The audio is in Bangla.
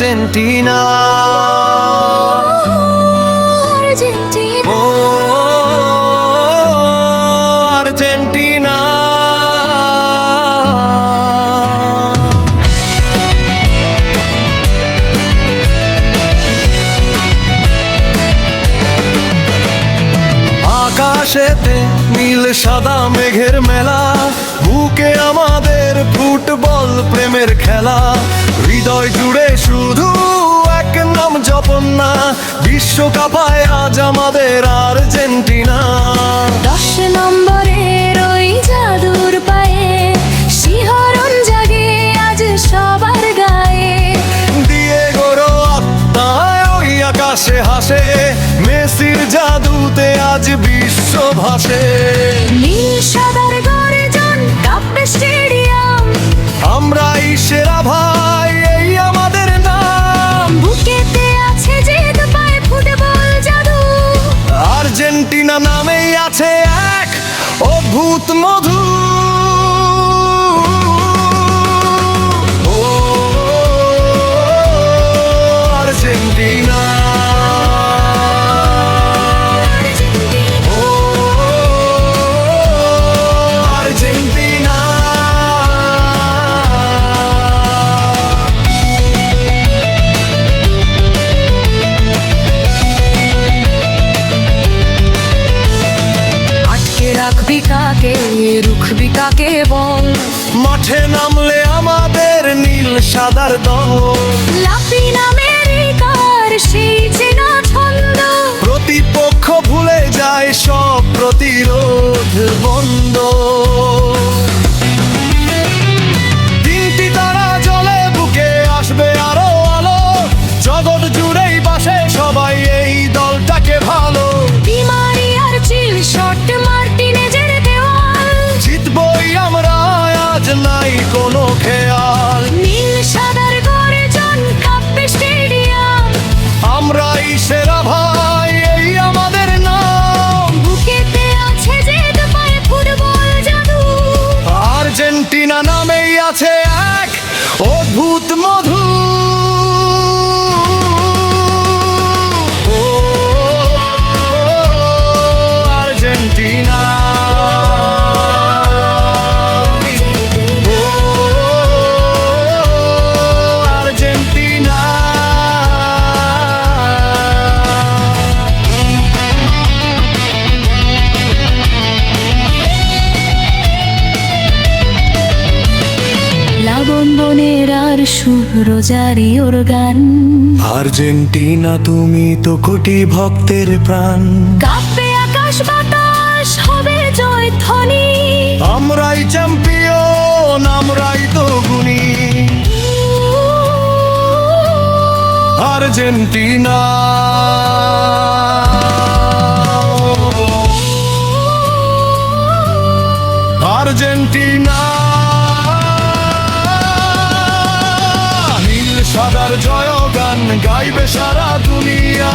আর্জেন্টিনা, ও আর্জেন্টিনা। আকাশেতে নীল সাদা মেঘের মেলা, বুকে আমাদের ফুটবল প্রেমের খেলা। হৃদয় জুড়ে শুধু এক নাম জপন না, বিশ্বকাপায় আজ আমাদের আর্জেন্টিনা। 10 নম্বরের ওই জাদুর পায়ে শিহরণ জাগে আজ সবার গায়ে। দিয়েগোর আত্মায় ওই আকাশে হাসে, মেসির জাদুতে আজ বিশ্ব ভাসে। নীল সাদার গর্জন কাঁপে স্টেডিয়াম, আমরাই সেরা ভাই, এই আমাদের নাম। বুকেতে আছে জেদ পায় ফুটবল জাদু, আর্জেন্টিনা নামেই আছে এক অদ্ভুত মধু। ও আর্জেন্টিনা, ও আর্জেন্টিনা। আটকে রাখবি কাকে, রুখবি কাকে বল। মাঠে নামলে আমাদের নীল সাদার দল। লাতিন আমেরিকার সেই চেনা ছন্দ, প্রতিপক্ষ ভুলে যায় সব প্রতিরোধ বন্ধ। তিনটি তারা জলে বুকে আসবে আরো আলো, জগৎ জুড়েই বাসে সবাই এই দলটাকে ভালো। বিমারি আর চিল শট মার্টিনেজের দেওয়াল, জিতবই আমরা আজ নাই কোনো খেয়াল। নীল সাদার গর্জন কাঁপবে স্টেডিয়াম, আমরাই সেরা ভাই, এই আমাদের নাম। বুকেতে আছে জেদ পায় ফুটবল জাদু, আর্জেন্টিনা নামেই আছে এক অদ্ভুত মধু। ও আর্জেন্টিনা, ও আর্জেন্টিনা। লাবণ বনের আর সুর রোজারিওর গান, আর্জেন্টিনা তুমি তো কোটি ভক্তের প্রাণ। কাঁপবে আকাশ বাতাস হবে জয় ধ্বনি। আমরাই চ্যাম্পিয়ন, আমরাই তো গুণী। Argentina, Argentina. নীল সাদার জয়গান গাইবে সারা দুনিয়া।